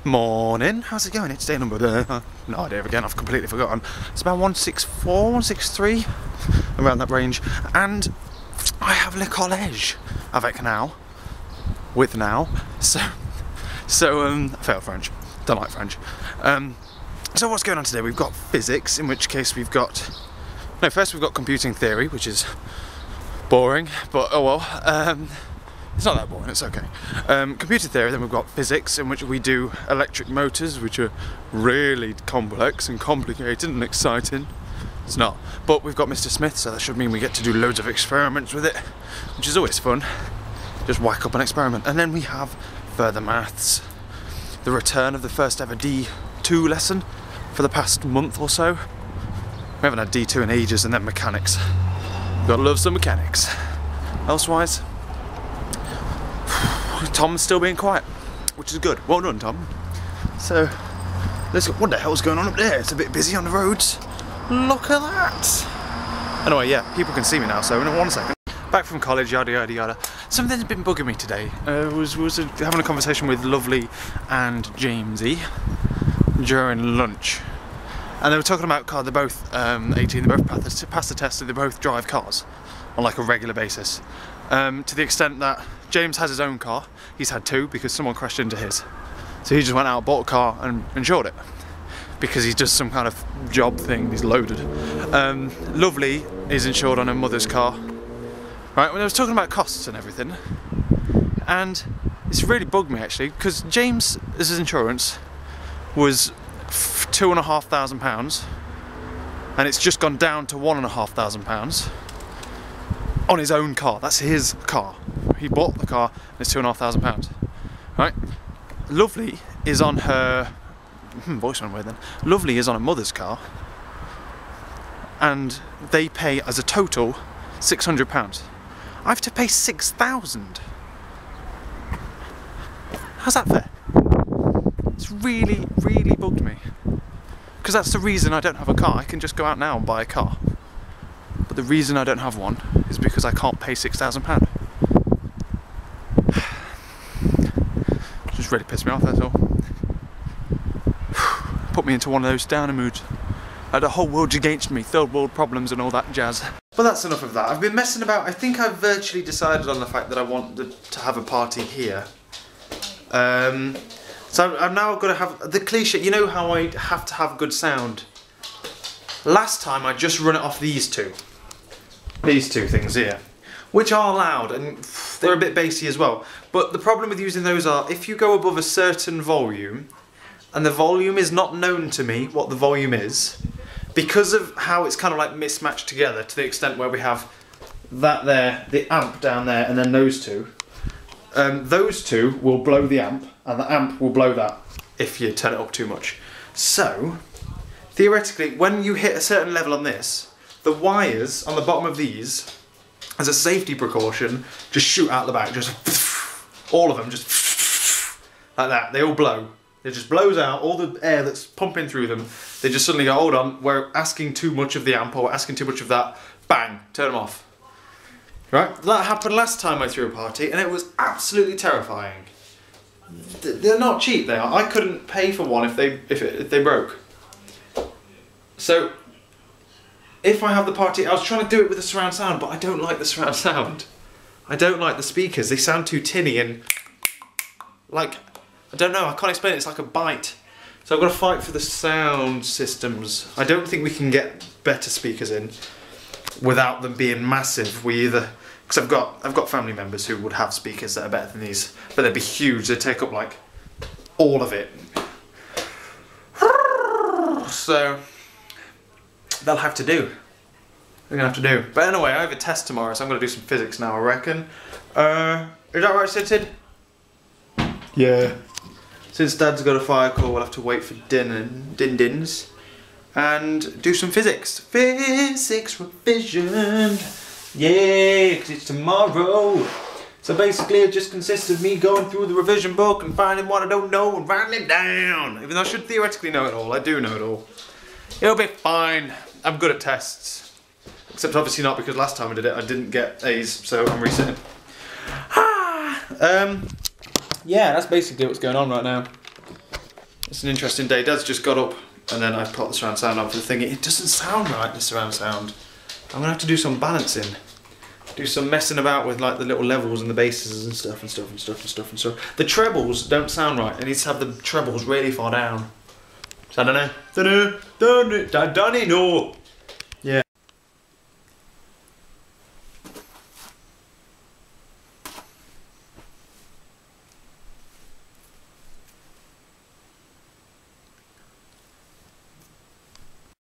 Morning, how's it going? It's day number, no idea again, I've completely forgotten. It's about 164, 163, around that range. And I have le collège avec now, with now. So I fail French, don't like French. So what's going on today? We've got physics, in which case we've got, no, first we've got computing theory, which is boring, but oh well. It's not that boring, it's okay. Computer theory, then we've got physics, in which we do electric motors, which are really complex and complicated and exciting. It's not. But we've got Mr. Smith, so that should mean we get to do loads of experiments with it, which is always fun. Just whack up an experiment. And then we have further maths. The return of the first ever D2 lesson for the past month or so. We haven't had D2 in ages, and then mechanics. Gotta love some mechanics. Elsewise, Tom's still being quiet, which is good. Well done, Tom. So, let's go. What the hell's going on up there? It's a bit busy on the roads. Look at that. Anyway, yeah, people can see me now, so in 1 second. Back from college, yada yada yada. Something's been bugging me today. Was having a conversation with Lovely and Jamesy during lunch. And they were talking about car, they're both 18, they both passed the test, so they both drive cars on like a regular basis. To the extent that James has his own car. He's had two because someone crashed into his. So he just went out, bought a car and insured it. Because he does some kind of job thing, he's loaded. Lovely is insured on her mother's car. Right, when I was talking about costs and everything, and it's really bugged me actually, because James's insurance was £2,500, and it's just gone down to £1,500 on his own car. That's his car. He bought the car and it's £2,500. Right? Lovely is on her voice went weird then. Lovely is on her mother's car, and they pay as a total £600. I have to pay £6,000. How's that fair? It's really, really bugged me. Because that's the reason I don't have a car. I can just go out now and buy a car. But the reason I don't have one is because I can't pay £6,000. Just really pissed me off, that's all. Put me into one of those downer moods. Like the whole world's against me, third world problems and all that jazz. But that's enough of that. I've been messing about. I think I've virtually decided on the fact that I want to have a party here. So I'm now got to have the cliche, you know how I have to have good sound. Last time I just run it off these two things here, which are loud and they're a bit bassy as well. But the problem with using those are, if you go above a certain volume, and the volume is not known to me what the volume is, because of how it's kind of like mismatched together to the extent where we have that there, the amp down there, and then those two will blow the amp, and the amp will blow that if you turn it up too much. So, theoretically, when you hit a certain level on this, the wires on the bottom of these, as a safety precaution, just shoot out the back, just all of them, just like that. They all blow. It just blows out all the air that's pumping through them. They just suddenly go, hold on, we're asking too much of the amp, or we're asking too much of that. Bang, turn them off. Right? That happened last time I threw a party, and it was absolutely terrifying. They're not cheap, they are. I couldn't pay for one if they broke. So, if I have the party, I was trying to do it with the surround sound, but I don't like the surround sound. I don't like the speakers. They sound too tinny and like, I don't know, I can't explain it, it's like a bite. So I've got to fight for the sound systems. I don't think we can get better speakers in without them being massive. We either, because I've got family members who would have speakers that are better than these, but they'd be huge, they'd take up like all of it. So they'll have to do. They're gonna have to do. But anyway, I have a test tomorrow, so I'm gonna do some physics now, I reckon. Is that right, Sid? Yeah. Since Dad's got a fire call, we'll have to wait for din-dins and do some physics. Physics revision. Yeah, because it's tomorrow. So basically it just consists of me going through the revision book and finding what I don't know and writing it down. Even though I should theoretically know it all, I do know it all. It'll be fine. I'm good at tests. Except obviously not, because last time I did it I didn't get A's, so I'm resetting. Yeah, that's basically what's going on right now. It's an interesting day. Dad's just got up and then I've put the surround sound on for the thing. It doesn't sound right, the surround sound. I'm gonna have to do some balancing. Do some messing about with like the little levels and the basses and stuff. The trebles don't sound right. I need to have the trebles really far down. So I don't know. Don't know.